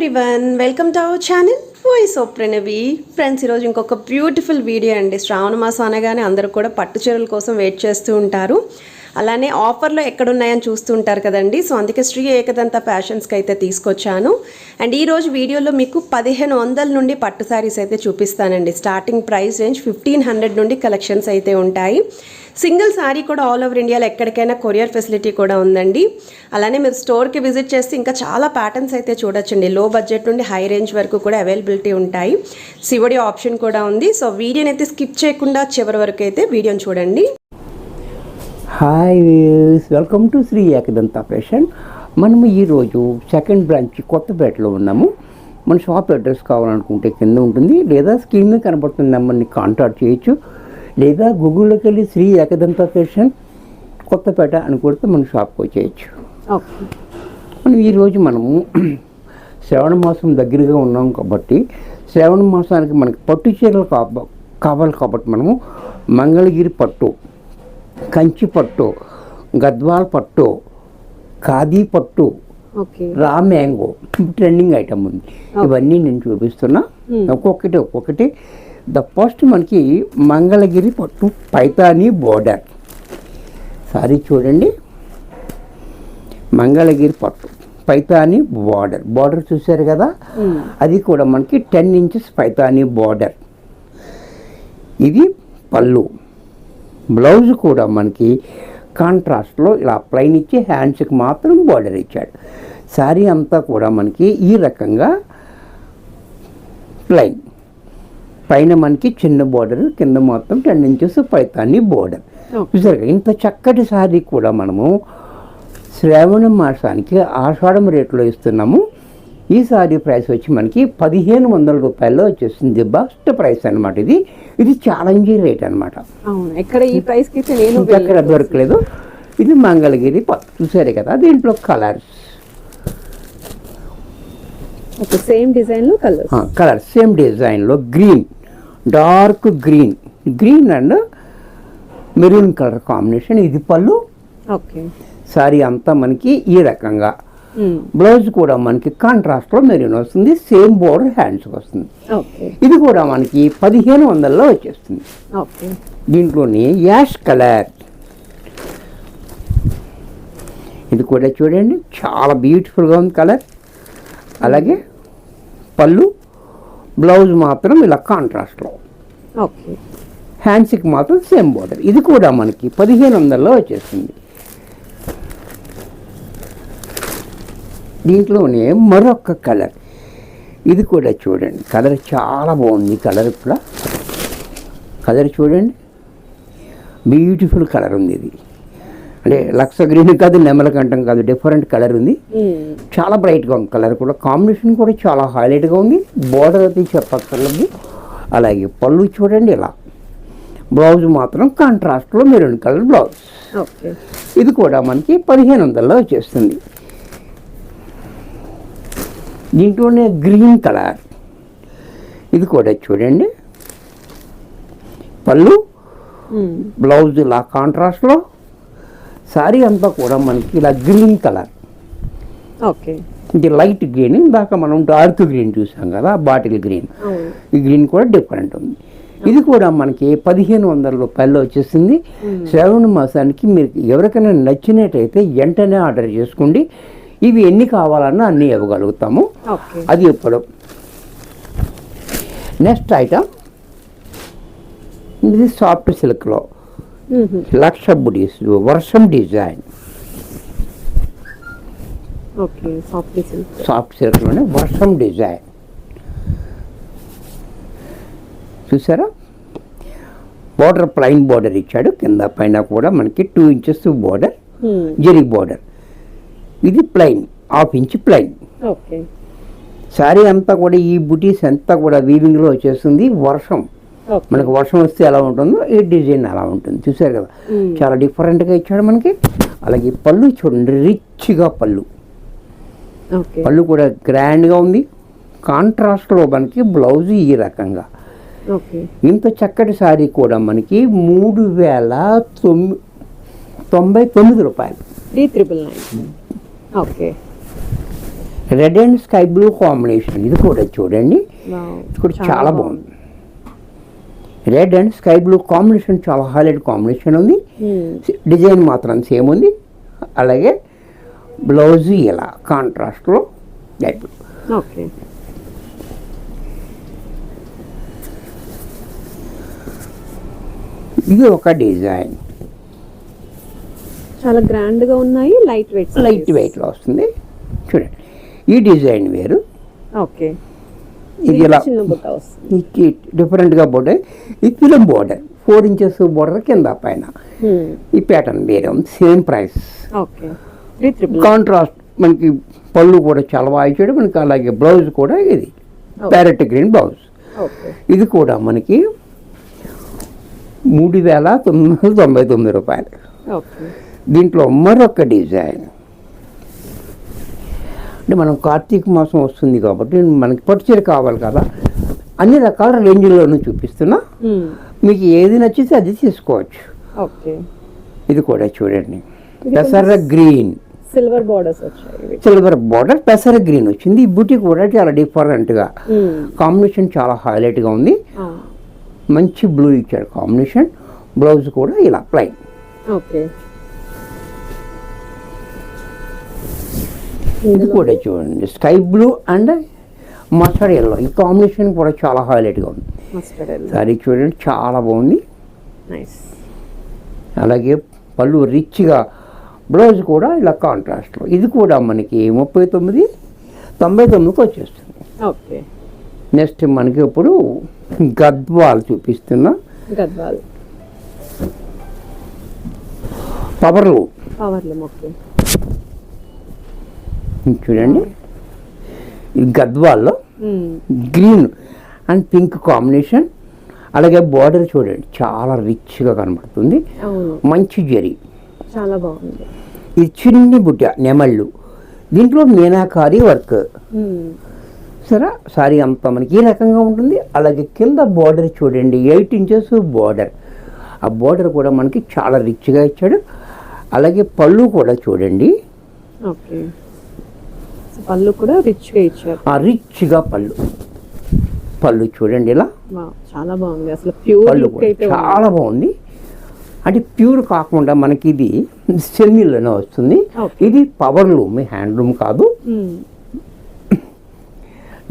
Everyone, welcome to our channel voice of Pranavi. Friends, ఈరోజు ఇంకొక beautiful video అండి. శ్రావణ మాసం అనగానే అందరూ కూడా పట్టు చీరల కోసం వెయిట్ చేస్తూ ఉంటారు. అలానే ఆఫర్లో ఎక్కడున్నాయని చూస్తూ ఉంటారు కదండి. సో అందుకే శ్రీ ఏకదంత ఫ్యాషన్స్కి అయితే తీసుకొచ్చాను. అండ్ ఈరోజు వీడియోలో మీకు 1500 నుండి పట్టు శారీస్ అయితే చూపిస్తానండి. స్టార్టింగ్ ప్రైస్ రేంజ్ 1500 నుండి కలెక్షన్స్ అయితే ఉంటాయి. సింగిల్ శారీ కూడా ఆల్ ఓవర్ ఇండియాలో ఎక్కడికైనా కొరియర్ ఫెసిలిటీ కూడా ఉందండి. అలానే మీరు స్టోర్కి విజిట్ చేస్తే ఇంకా చాలా ప్యాటర్న్స్ అయితే చూడొచ్చండి. లో బడ్జెట్ నుండి హై రేంజ్ వరకు కూడా అవైలబిలిటీ ఉంటాయి. సివడి ఆప్షన్ కూడా ఉంది. సో వీడియోని అయితే స్కిప్ చేయకుండా చివరి వరకు అయితే వీడియోని చూడండి. Hi, welcome to Shri Ekadanta fashion. మనము ఈరోజు సెకండ్ బ్రాంచ్ కొత్తపేటలో ఉన్నాము. మన షాప్ అడ్రస్ కావాలనుకుంటే కింద ఉంటుంది, లేదా స్క్రీన్ మీద కనబడుతున్న నెంబర్ని కాంటాక్ట్ చేయొచ్చు, లేదా గూగుల్లోకి వెళ్ళి శ్రీ ఏకదంత ఫ్యాషన్ కొత్తపేట అని కొడితే మన షాప్కి వచ్చేయచ్చు. ఈరోజు మనము శ్రావణ మాసం దగ్గరగా ఉన్నాం కాబట్టి శ్రావణ మాసానికి మనకి పట్టు చీరలు కావాలి కాబట్టి మనము మంగళగిరి పట్టు, కంచి పట్టు, గద్వాల్ పట్టు, ఖాదీ పట్టు, రా మ్యాంగో ట్రెండింగ్ ఐటమ్ ఉంది. ఇవన్నీ నేను చూపిస్తున్నా. ఒక్కొక్కటి ద ఫస్ట్ మనకి మంగళగిరి పట్టు పైతానీ బోర్డర్ సారీ చూడండి. మంగళగిరి పట్టు పైతానీ బార్డర్ చూసారు కదా, అది కూడా మనకి 10 ఇంచెస్ పైతానీ బార్డర్. ఇది పళ్ళు. బ్లౌజ్ కూడా మనకి కాంట్రాస్ట్లో ఇలా ప్లెయిన్ ఇచ్చి హ్యాండ్స్కి మాత్రం బార్డర్ ఇచ్చాడు. శారీ అంతా కూడా మనకి ఈ రకంగా ప్లెయిన్, పైన మనకి చిన్న బార్డర్, కింద మొత్తం 10 ఇంచెస్ పైతానీ బార్డర్. చూసారు. ఇంత చక్కటి శారీ కూడా మనము శ్రావణ మాసానికి ఆషాఢం రేట్లో ఇస్తున్నాము. ఈ శారీ ప్రైస్ వచ్చి మనకి 1500 రూపాయల్లో వచ్చేస్తుంది. బెస్ట్ ప్రైస్ అనమాట. ఇది ఛాలెంజింగ్ రేట్ అనమాట. ఎక్కడ ఈ ప్రైస్కి ఎక్కడ దొరకలేదు. ఇది మంగళగిరి చూసారే కదా. దీంట్లో కలర్స్ సేమ్ డిజైన్లో కలర్ సేమ్ డిజైన్లో green, dark green and maroon colour combination. ఇది పళ్ళు. సారీ అంతా మనకి ఈ రకంగా. బ్లౌజ్ కూడా మనకి కాంట్రాస్ట్లో మెరూన్ వస్తుంది. సేమ్ బోర్డర్ హ్యాండ్స్కి వస్తుంది. ఇది కూడా మనకి 1500లో వచ్చేస్తుంది. దీంట్లోని యాష్ కలర్, ఇది కూడా చూడండి చాలా బ్యూటిఫుల్గా ఉంది కలర్. అలాగే పళ్ళు, బ్లౌజ్ మాత్రం ఇలా కాంట్రాస్ట్లో, హ్యాండ్స్కి మాత్రం సేమ్ బోర్డర్. ఇది కూడా మనకి 1500లో వచ్చేస్తుంది. దీంట్లోనే మరొక కలర్, ఇది కూడా చూడండి. కలర్ చాలా బాగుంది. కలర్ చూడండి, బ్యూటిఫుల్ కలర్ ఉంది. ఇది అంటే లక్స్ గ్రీన్ కాదు, నెమలకంఠం కాదు, డిఫరెంట్ కలర్ ఉంది. చాలా బ్రైట్గా ఉంది. కలర్ కూడా కాంబినేషన్ కూడా చాలా హైలైట్గా ఉంది. బోర్డర్ అది చెప్పక్కర్లేదు. అలాగే పళ్ళు చూడండి ఇలా. బ్లౌజ్ మాత్రం కాంట్రాస్ట్లో మెరూన్ కలర్ బ్లౌజ్. ఇది కూడా మనకి 1500లో వచ్చేస్తుంది. దీంట్లోనే గ్రీన్ కలర్, ఇది కూడా చూడండి. పళ్ళు, బ్లౌజ్ ఇలా కాంట్రాస్ట్లో. శారీ అంతా కూడా మనకి ఇలా గ్రీన్ కలర్. ఇది లైట్ గ్రీన్. ఇందాక మనం డార్క్ గ్రీన్ చూసాం కదా, బాటిల్ గ్రీన్. ఈ గ్రీన్ కూడా డిఫరెంట్ ఉంది. ఇది కూడా మనకి 1500 రూపాయల్లో వచ్చేసింది. శ్రావణ మాసానికి మీరు ఎవరికైనా నచ్చినట్టయితే వెంటనే ఆర్డర్ చేసుకోండి. ఇవి ఎన్ని కావాలన్నా అన్నీ ఇవ్వగలుగుతాము. అది ఇప్పుడు నెక్స్ట్ ఐటమ్, ఇది సాఫ్ట్ సిల్క్లో లక్ష బుడీస్ వర్షం డిజైన్. సాఫ్ట్ సిల్క్లోనే వర్షం డిజైన్ చూసారా. బోర్డర్ ప్లెయిన్ బోర్డర్ ఇచ్చాడు. కింద పైన కూడా మనకి 2 ఇంచెస్ బోర్డర్, జెరీ బోర్డర్. ఇది ప్లెయిన్, 1/2 ఇంచ్ ప్లెయిన్. శారీ అంతా కూడా ఈ బుటీస్ అంతా కూడా వీవింగ్లో వచ్చేస్తుంది. మనకు వర్షం వస్తే ఎలా ఉంటుందో ఈ డిజైన్ అలా ఉంటుంది. చూసారు కదా, చాలా డిఫరెంట్గా ఇచ్చాడు మనకి. అలాగే పళ్ళు చూడండి, రిచ్గా పళ్ళు కూడా గ్రాండ్గా ఉంది. కాంట్రాస్ట్లో మనకి బ్లౌజ్ ఈ రకంగా. ఇంత చక్కటి శారీ కూడా మనకి 3099 రూపాయలు. 3999. Red and sky blue combination. ఇది కూడా చూడండి, ఇది కూడా చాలా బాగుంది. Red and sky blue combination చాలా హైలైట్ కాంబినేషన్ ఉంది. డిజైన్ మాత్రం సేమ్ ఉంది. అలాగే బ్లౌజ్ ఇలా కాంట్రాస్ట్లో ఓకే. ఇది ఒక డిజైన్, చాలా గ్రాండ్గా ఉన్నాయి. లైట్ వెయిట్లో వస్తుంది. చూడండి, ఈ డిజైన్ వేరు. ఓకే. ఇది ఇలా చిన్న బుట్ట వస్తుంది, డిఫరెంట్గా బోర్డర్. ఈ ఫిలిం బోర్డర్ 4 ఇంచెస్ బోర్డర్ కింద పైన. ఈ ప్యాటర్న్ వేరే ఉంది. Same price. ఓకే. కాంట్రాస్ట్ మనకి పళ్ళు కూడా చాలా బాగా ఇచ్చాడు మనకి. అలాగే బ్లౌజ్ కూడా ఇది ప్యారెట్ గ్రీన్ బ్లౌజ్. ఇది కూడా మనకి 3,999 రూపాయలు. దీంట్లో మరొక డిజైన్, అంటే మనం కార్తీక మాసం వస్తుంది కాబట్టి మనకి పట్టు చీర కావాలి కదా, అన్ని రకాల రేంజ్లోనూ చూపిస్తున్నా. మీకు ఏది నచ్చితే అది తీసుకోవచ్చు. ఓకే. ఇది కూడా చూడండి, పెసర గ్రీన్ సిల్వర్ బోర్డర్స్ వచ్చాయి. సిల్వర్ బోర్డర్ పెసర గ్రీన్ వచ్చింది. ఈ బుటీ కూడా చాలా డిఫరెంట్గా కాంబినేషన్ చాలా హైలైట్గా ఉంది. మంచి బ్లూ ఇచ్చాడు కాంబినేషన్. బ్లౌజ్ కూడా ఇలా ప్లైన్. ఓకే. ఇది కూడా చూడండి, sky blue and mustard yellow. ఈ కాంబినేషన్ కూడా చాలా హైలైట్గా ఉంది. సారీ చూడండి, చాలా బాగుంది. అలాగే పళ్ళు రిచ్గా, బ్లౌజ్ కూడా ఇలా కాంట్రాస్ట్లో. ఇది కూడా మనకి 39,99కి వచ్చేస్తుంది. ఓకే. నెక్స్ట్ మనకి ఇప్పుడు గద్వాల్ చూపిస్తున్నా. గద్వాల్ పవర్లు. ఓకే. చూడండి, ఈ గద్వాల్లో గ్రీన్ అండ్ పింక్ కాంబినేషన్. అలాగే బార్డర్ చూడండి, చాలా రిచ్గా కనబడుతుంది. మంచి జరీ, చాలా బాగుంది. ఇది చిన్ని బుట్ట నెమళ్ళు. దీంట్లో మీనాకారి వర్క్. సరే, సారీ అంతా మనకి ఈ రకంగా ఉంటుంది. అలాగే కింద బార్డర్ చూడండి, 8 ఇంచెస్ బార్డర్. ఆ బార్డర్ కూడా మనకి చాలా రిచ్గా ఇచ్చాడు. అలాగే పళ్ళు కూడా చూడండి. ఓకే. పళ్ళు కూడా రిచ్గా ఇచ్చారు. రిచ్గా పళ్ళు చూడండి ఇలా చాలా బాగుంది. అసలు ప్యూర్ పళ్ళు కూడా చాలా బాగుంది. అంటే ప్యూర్ కాకుండా మనకి ఇది సెమీలోనే వస్తుంది. ఇది పవర్ లూమ్, హ్యాండ్లూమ్ కాదు.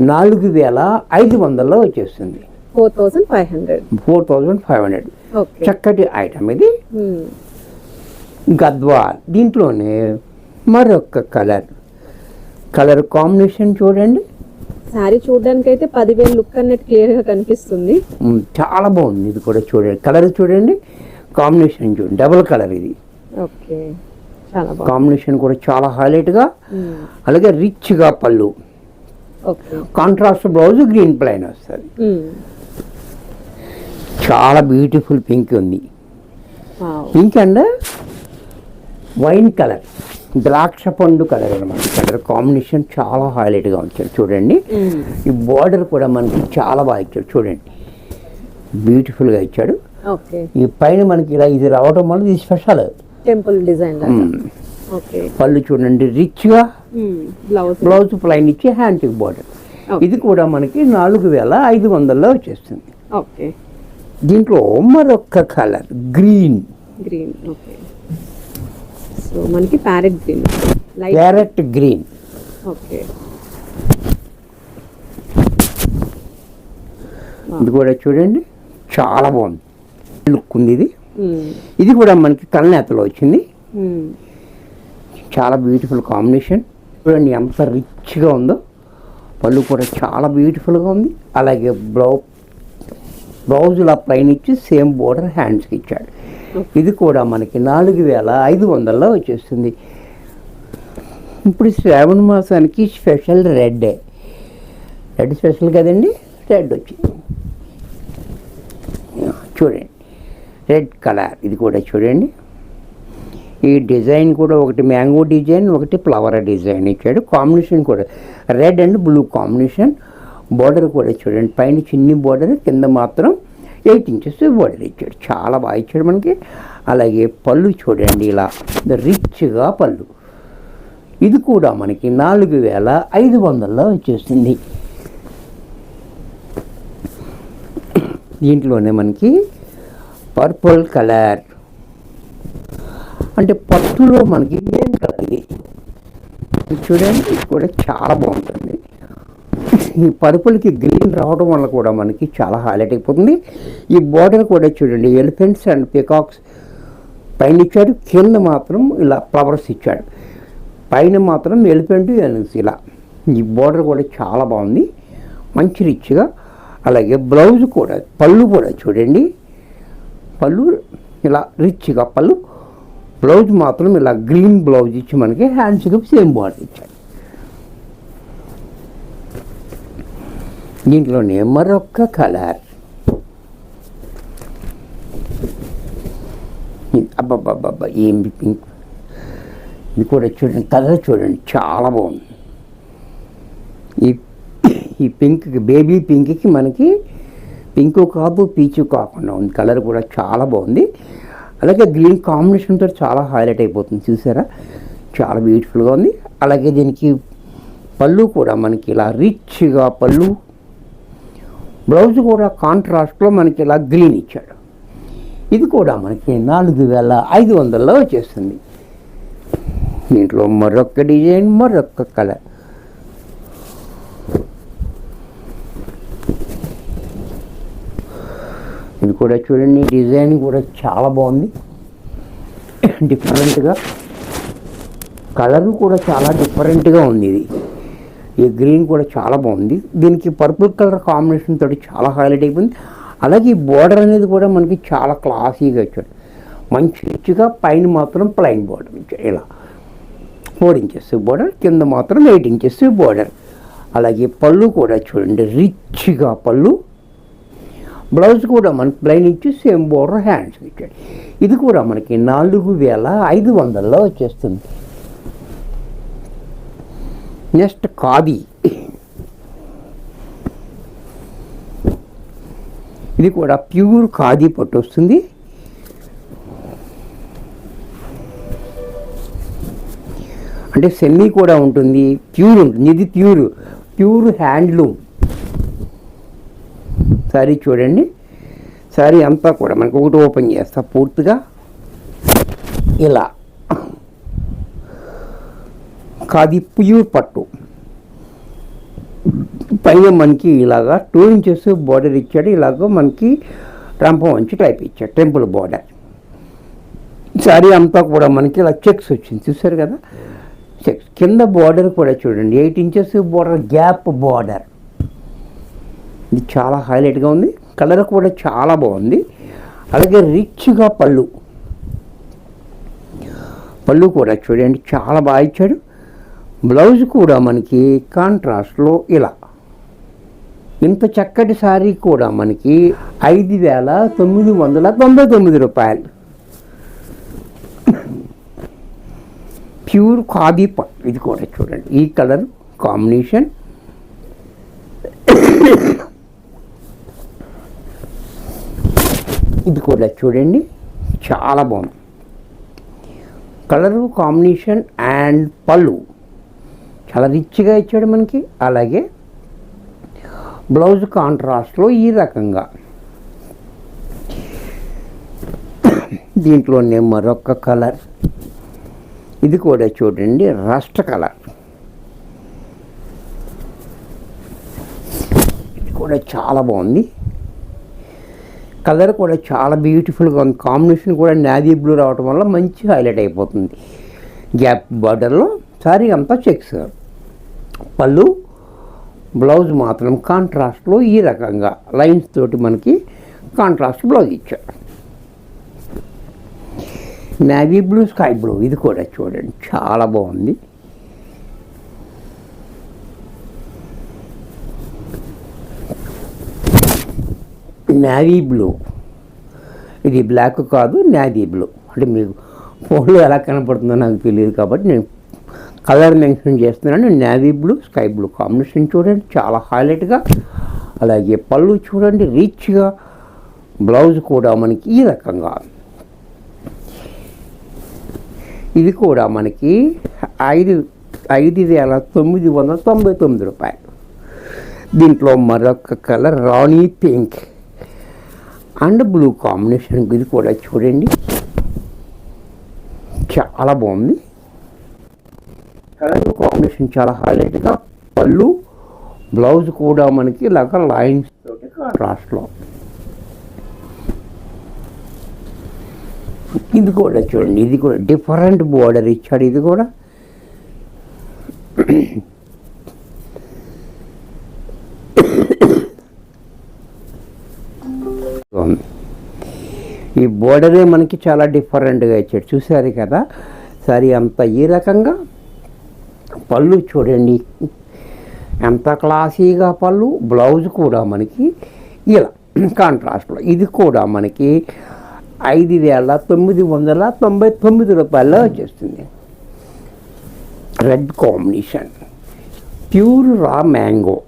4,500లో వచ్చేస్తుంది. 4,500. చక్కటి ఐటమ్ ఇది. గద్వాల్. దీంట్లోనే మరొక కలర్ కాంబినేషన్ చూడండి. సారీ చూడడానికి అయితే 10,000 లుక్ అన్నట్టు క్లియర్గా కనిపిస్తుంది. చాలా బాగుంది. ఇది కూడా చూడండి, కలర్ చూడండి, కాంబినేషన్ చూడండి, డబుల్ కలర్ ఇది. ఓకే. చాలా బాగుంది. కాంబినేషన్ కూడా చాలా హైలైట్గా. అలాగే రిచ్గా పళ్ళు. కాంట్రాస్ట్ బ్లౌజ్ గ్రీన్ ప్లైన్ వస్తుంది. చాలా బ్యూటిఫుల్ పింక్ ఉంది. పింక్ అండ్ వైన్ కలర్, ద్రాక్ష పండు కలర్ అనమాట. కలర్ కాంబినేషన్ చాలా హైలైట్గా ఉంచాడు చూడండి. ఈ బార్డర్ కూడా మనకి చాలా బాగా ఇచ్చాడు చూడండి, బ్యూటిఫుల్గా ఇచ్చాడు. ఈ పైన మనకి ఇలా ఇది రావడం వల్ల ఇది స్పెషల్ టెంపుల్ డిజైన్. పళ్ళు చూడండి రిచ్గా, బ్లౌజ్ ప్లైన్ ఇచ్చి హ్యాండ్కి బార్డర్. ఇది కూడా మనకి 4,500లో వచ్చేస్తుంది. దీంట్లో మరొక కలర్ గ్రీన్. ఓకే. సో మనకి ప్యారెట్ గ్రీన్. ఓకే. ఇది కూడా చూడండి, చాలా బాగుంది లుక్ ఉంది. ఇది కూడా మనకి కళ్ళనేతలో వచ్చింది. చాలా బ్యూటిఫుల్ కాంబినేషన్ చూడండి, ఎంత రిచ్గా ఉందో. పళ్ళు కూడా చాలా బ్యూటిఫుల్గా ఉంది. అలాగే బ్లౌజ్ ఇలా ప్లైన్ ఇచ్చి సేమ్ బోర్డర్ హ్యాండ్స్కి ఇచ్చాడు. ఇది కూడా మనకి 4,500లో వచ్చేస్తుంది. ఇప్పుడు శ్రావణ మాసానికి స్పెషల్ రెడ్ స్పెషల్ కదండి. రెడ్ వచ్చింది చూడండి, రెడ్ కలర్. ఇది కూడా చూడండి, ఈ డిజైన్ కూడా ఒకటి మ్యాంగో డిజైన్, ఒకటి ఫ్లవర్ డిజైన్ ఇచ్చాడు. కాంబినేషన్ కూడా red and blue combination. Border కూడా చూడండి, పైన చిన్ని బార్డర్, కింద మాత్రం 8 ఇంచెస్ బార్డర్ ఇచ్చాడు. చాలా బాగా ఇచ్చాడు మనకి. అలాగే పళ్ళు చూడండి, ఇలా రిచ్గా పళ్ళు ఇది కూడా మనకి 4500లో వచ్చేస్తుంది. దీంట్లోనే మనకి పర్పుల్ కలర్, అంటే పట్టులో మనకి గ్రీన్ కలర్. ఇది చూడండి, ఇది కూడా చాలా బాగుంటుంది. ఈ పర్పుల్కి గ్రీన్ రావడం వల్ల కూడా మనకి చాలా హైలైట్ అయిపోతుంది. ఈ బార్డర్ కూడా చూడండి, ఎలిఫెంట్స్ అండ్ పికాక్స్ పైన ఇచ్చాడు, కింద మాత్రం ఇలా ఫ్లవర్స్ ఇచ్చాడు, పైన మాత్రం ఎలిఫెంట్ ఇలా. ఈ బార్డర్ కూడా చాలా బాగుంది, మంచి రిచ్గా. అలాగే బ్లౌజ్ కూడా, పళ్ళు కూడా చూడండి, పళ్ళు ఇలా రిచ్గా పళ్ళు, బ్లౌజ్ మాత్రం ఇలా గ్రీన్ బ్లౌజ్ ఇచ్చి మనకి హ్యాండ్స్కి సేమ్ బార్డర్ ఇచ్చాడు. దీంట్లోనే మరొక కలర్, అబ్బాబ్బాబ్బా ఏం పింక్. ఇది కూడా చూడండి, కలర్ చూడండి చాలా బాగుంది. ఈ పింక్కి, బేబీ పింక్కి మనకి పింక్ కాదు పీచు కాకుండా ఉంది, కలర్ కూడా చాలా బాగుంది. అలాగే గ్రీన్ కాంబినేషన్తో చాలా హైలైట్ అయిపోతుంది, చూసారా, చాలా బ్యూటిఫుల్గా ఉంది. అలాగే దీనికి పళ్ళు కూడా మనకి ఇలా రిచ్గా పళ్ళు, బ్లౌజ్ కూడా కాంట్రాస్ట్లో మనకి ఇలా గ్రీన్ ఇచ్చాడు. ఇది కూడా మనకి 4500లో వచ్చేస్తుంది. దీంట్లో మరొక డిజైన్, మరొక కలర్. ఇది కూడా చూడండి, డిజైన్ కూడా చాలా బాగుంది, డిఫరెంట్గా, కలర్ కూడా చాలా డిఫరెంట్గా ఉంది. ఇది ఈ గ్రీన్ కూడా చాలా బాగుంది. దీనికి పర్పుల్ కలర్ కాంబినేషన్ తోటి చాలా హైలైట్ అయిపోయింది. అలాగే ఈ బోర్డర్ అనేది కూడా మనకి చాలా క్లాసీగా ఇచ్చాడు, మంచి రిచ్గా. పైన మాత్రం ప్లైన్ బోర్డర్ ఇచ్చాడు, ఇలా 4 ఇంచెస్ బోర్డర్, కింద మాత్రం 8 ఇంచెస్ బోర్డర్. అలాగే పళ్ళు కూడా చూడండి, రిచ్గా పళ్ళు, బ్లౌజ్ కూడా మనకి ప్లైన్ ఇచ్చి సేమ్ బోర్డర్ హ్యాండ్స్ ఇచ్చాడు. ఇది కూడా మనకి 4500లో వచ్చేస్తుంది. నెక్స్ట్ ఖాదీ, ఇది కూడా ప్యూర్ ఖాదీ పట్టు వస్తుంది. అంటే సెమీ కూడా ఉంటుంది, ప్యూర్ ఉంటుంది. ఇది ప్యూర్ హ్యాండ్లూమ్ శారీ. చూడండి, శారీ అంతా కూడా మనకు ఒకటి ఓపెన్ చేస్తా, పూర్తిగా ఇలా ఖాదీ ప్యూర్ పట్టు, పైన మనకి ఇలాగా 2 ఇంచెస్ బార్డర్ ఇచ్చాడు, ఇలాగ మనకి రంపం వంచి టైప్ ఇచ్చాడు, టెంపుల్ బార్డర్. శారీ అంతా కూడా మనకి ఇలా చెక్స్ వచ్చింది, చూసారు కదా, చెక్స్. కింద బార్డర్ కూడా చూడండి, 8 ఇంచెస్ బార్డర్, గ్యాప్ బార్డర్. ఇది చాలా హైలైట్గా ఉంది, కలర్ కూడా చాలా బాగుంది. అలాగే రిచ్గా పళ్ళు కూడా చూడండి చాలా బాగా ఇచ్చాడు. బ్లౌజ్ కూడా మనకి కాంట్రాస్ట్లో ఇలా. ఇంత చక్కటి శారీ కూడా మనకి 5999 రూపాయలు. ప్యూర్ ఖాదీ పట్టు. ఇది కూడా చూడండి, ఈ కలర్ కాంబినేషన్. ఇది కూడా చూడండి చాలా బాగుంది, కలరు కాంబినేషన్ అండ్ పళ్ళు చాలా రిచ్గా ఇచ్చాడు మనకి. అలాగే బ్లౌజ్ కాంట్రాస్ట్లో ఈ రకంగా. దీంట్లోనే మరొక కలర్, ఇది కూడా చూడండి రస్ట్ కలర్. ఇది కూడా చాలా బాగుంది, కలర్ కూడా చాలా బ్యూటిఫుల్గా ఉంది. కాంబినేషన్ కూడా నేవీ బ్లూ రావడం వల్ల మంచి హైలైట్ అయిపోతుంది. గ్యాప్ బార్డర్లో సారీ అంతా చెక్స్. పళ్ళు, బ్లౌజ్ మాత్రం కాంట్రాస్ట్లో ఈ రకంగా లైన్స్ తోటి మనకి కాంట్రాస్ట్ బ్లౌజ్ ఇచ్చాడు. Navy blue, sky blue. ఇది కూడా చూడండి చాలా బాగుంది. నేవీ బ్లూ, ఇది బ్లాక్ కాదు, నేవీ బ్లూ. అంటే మీకు ఫోన్లో ఎలా కనపడుతుందో నాకు తెలియదు కాబట్టి నేను కలర్ మెన్షన్ చేస్తున్నాను. Navy blue, sky blue combination చూడండి చాలా హైలైట్గా. అలాగే పళ్ళు చూడండి రిచ్గా, బ్లౌజ్ కూడా మనకి ఈ రకంగా. ఇది కూడా మనకి 5,999 రూపాయలు. దీంట్లో మరొక colour Rani pink and blue combination. ఇది కూడా చూడండి చాలా బాగుంది. కలర్ కాంబినేషన్ చాలా హైలైట్గా, పళ్ళు బ్లౌజ్ కూడా మనకి ఇలాగ లైన్స్ తోటి కాంట్రాస్ట్లో. ఇది కూడా చూడండి, ఇది కూడా డిఫరెంట్ బోర్డర్ ఇచ్చాడు. ఇది కూడా ఈ బోర్డరే మనకి చాలా డిఫరెంట్గా ఇచ్చాడు, చూసారు కదా. సరే అంత ఈ రకంగా పళ్ళు చూడండి ఎంత క్లాసీగా పళ్ళు, బ్లౌజ్ కూడా మనకి ఇలా కాంట్రాస్ట్లో. ఇది కూడా మనకి 5,999 రూపాయల్లో వచ్చేస్తుంది. Red combination, pure raw mango.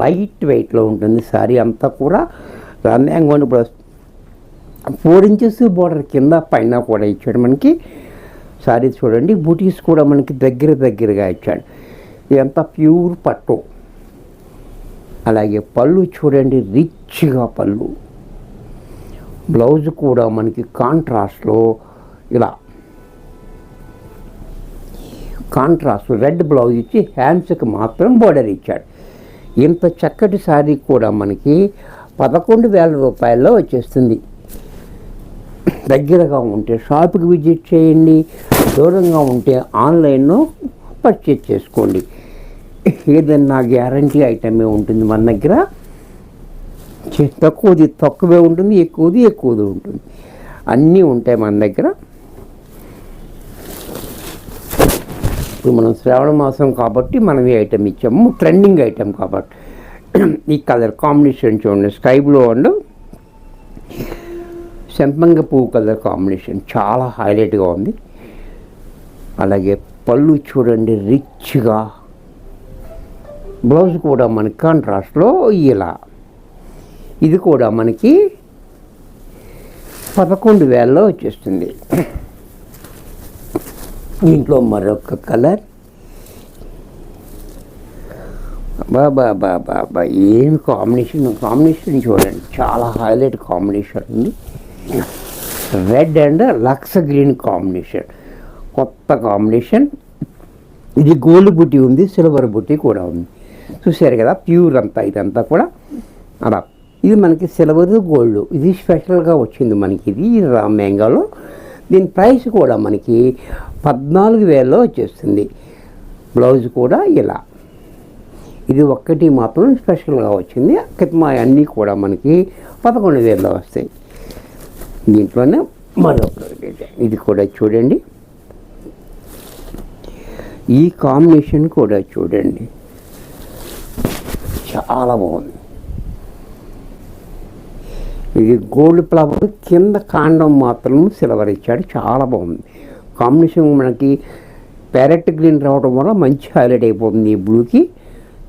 Light వెయిట్లో ఉంటుంది సారీ అంతా కూడా. రా మ్యాంగో 4 ఇంచెస్ బోర్డర్ కింద పైన కూడా ఇచ్చాడు మనకి. సారీ చూడండి, బూటీస్ కూడా మనకి దగ్గరగా ఇచ్చాడు. ఇదంతా ప్యూర్ పట్టు. అలాగే పళ్ళు చూడండి, రిచ్గా పళ్ళు, బ్లౌజ్ కూడా మనకి కాంట్రాస్ట్లో ఇలా కాంట్రాస్ట్ రెడ్ బ్లౌజ్ ఇచ్చి హ్యాండ్స్కి మాత్రం బోర్డర్ ఇచ్చాడు. ఇంత చక్కటి శారీ కూడా మనకి 11,000 రూపాయల్లో వచ్చేస్తుంది. దగ్గరగా ఉంటే షాప్కి విజిట్ చేయండి, దూరంగా ఉంటే ఆన్లైన్లో పర్చేజ్ చేసుకోండి. ఏదన్నా గ్యారంటీ ఐటమే ఉంటుంది మన దగ్గర. తక్కువే ఉంటుంది, ఎక్కువది ఉంటుంది, అన్నీ ఉంటాయి మన దగ్గర. ఇప్పుడు మనం శ్రావణ మాసం కాబట్టి మనం ఈ ఐటమ్ ఇచ్చాము, ట్రెండింగ్ ఐటమ్ కాబట్టి. ఈ కలర్ కాంబినేషన్ చూడండి, స్కై బ్లూ అండ్ సంపంగ పువ్వు కలర్ కాంబినేషన్ చాలా హైలైట్గా ఉంది. అలాగే పళ్ళు చూడండి రిచ్గా, బ్లౌజ్ కూడా మనకి కాంట్రాస్ట్లో ఇలా. ఇది కూడా మనకి 11,000లో వచ్చేస్తుంది. దీంట్లో మరొక కలర్, బాబా ఏం కాంబినేషన్ చూడండి, చాలా హైలైట్ కాంబినేషన్ ఉంది. Red and lux green combination, కొత్త కాంబినేషన్. ఇది గోల్డ్ బుట్టి ఉంది, సిల్వర్ బుట్టి కూడా ఉంది, చూసారు కదా. ప్యూర్ అంతా ఇదంతా కూడా అలా. ఇది మనకి సిల్వర్ గోల్డ్, ఇది స్పెషల్గా వచ్చింది మనకి. ఇది రా మ్యాంగోలో. దీని ప్రైస్ కూడా మనకి 14,000లో వచ్చేస్తుంది. బ్లౌజ్ కూడా ఇలా. ఇది ఒక్కటి మాత్రం స్పెషల్గా వచ్చింది, మా అన్నీ కూడా మనకి 11,000లో వస్తాయి. దీంట్లోనే మరొక ఇది కూడా చూడండి, ఈ కాంబినేషన్ కూడా చూడండి చాలా బాగుంది. ఇది గోల్డ్ ఫ్లవర్ కింద కాండం మాత్రం సిల్వర్ ఇచ్చాడు, చాలా బాగుంది కాంబినేషన్. మనకి ప్యారెట్ గ్రీన్ రావడం వల్ల మంచి హైలైట్ అయిపోతుంది ఈ బ్లూకి.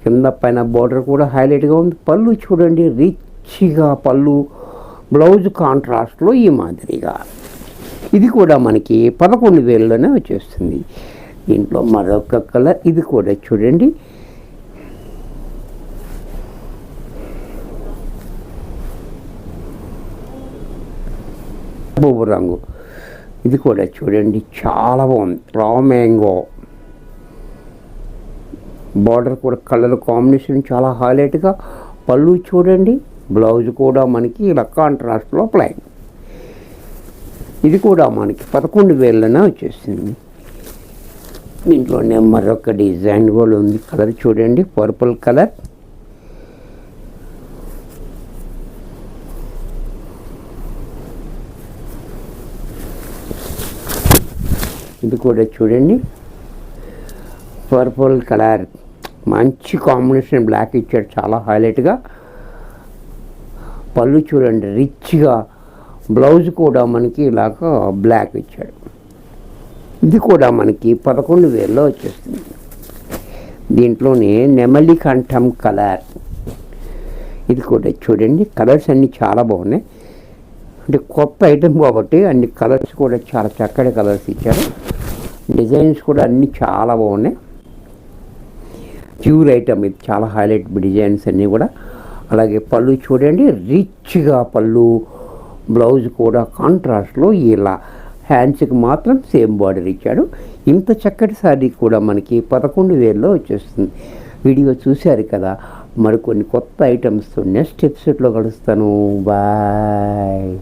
కింద పైన బార్డర్ కూడా హైలైట్గా ఉంది. పళ్ళు చూడండి రిచ్గా పళ్ళు, బ్లౌజ్ కాంట్రాస్ట్లో ఈ మాదిరిగా. ఇది కూడా మనకి 11,000లోనే వచ్చేస్తుంది. దీంట్లో మరొక కలర్, ఇది కూడా చూడండి పువ్వు రంగు. ఇది కూడా చూడండి చాలా బాగుంది, రా మ్యాంగో. బార్డర్ కూడా కలర్ కాంబినేషన్ చాలా హైలైట్గా. పళ్ళు చూడండి, బ్లౌజ్ కూడా మనకి ఇలా కాంట్రాస్ట్లో ప్లైన్. ఇది కూడా మనకి 11,000లోనే వచ్చేసింది. దీంట్లోనే మరొక డిజైన్ కూడా ఉంది. కలర్ చూడండి, పర్పుల్ కలర్. ఇది కూడా చూడండి పర్పుల్ కలర్, మంచి కాంబినేషన్. బ్లాక్ ఇచ్చాడు చాలా హైలైట్గా. పళ్ళు చూడండి రిచ్గా, బ్లౌజ్ కూడా మనకి ఇలాగ బ్లాక్ ఇచ్చాడు. ఇది కూడా మనకి 11,000లో వచ్చేస్తుంది. దీంట్లోనే నెమలి కంఠం కలర్, ఇది కూడా చూడండి, కలర్స్ అన్నీ చాలా బాగున్నాయి. అంటే కొత్త ఐటెం కాబట్టి అన్ని కలర్స్ కూడా చాలా చక్కటి కలర్స్ ఇచ్చారు. డిజైన్స్ కూడా అన్నీ చాలా బాగున్నాయి. ప్యూర్ ఐటమ్, ఇది చాలా హైలైట్ డిజైన్స్ అన్నీ కూడా. అలాగే పళ్ళు చూడండి, రిచ్గా పళ్ళు, బ్లౌజ్ కూడా కాంట్రాస్ట్లో ఇలా, హ్యాండ్స్కి మాత్రం సేమ్ బార్డర్ ఇచ్చాడు. ఇంత చక్కటి శారీ కూడా మనకి 11,000లో వచ్చేస్తుంది. వీడియో చూశారు కదా, మరికొన్ని కొత్త ఐటమ్స్తో నెక్స్ట్ ఎపిసోడ్లో కలుస్తాను. బాయ్.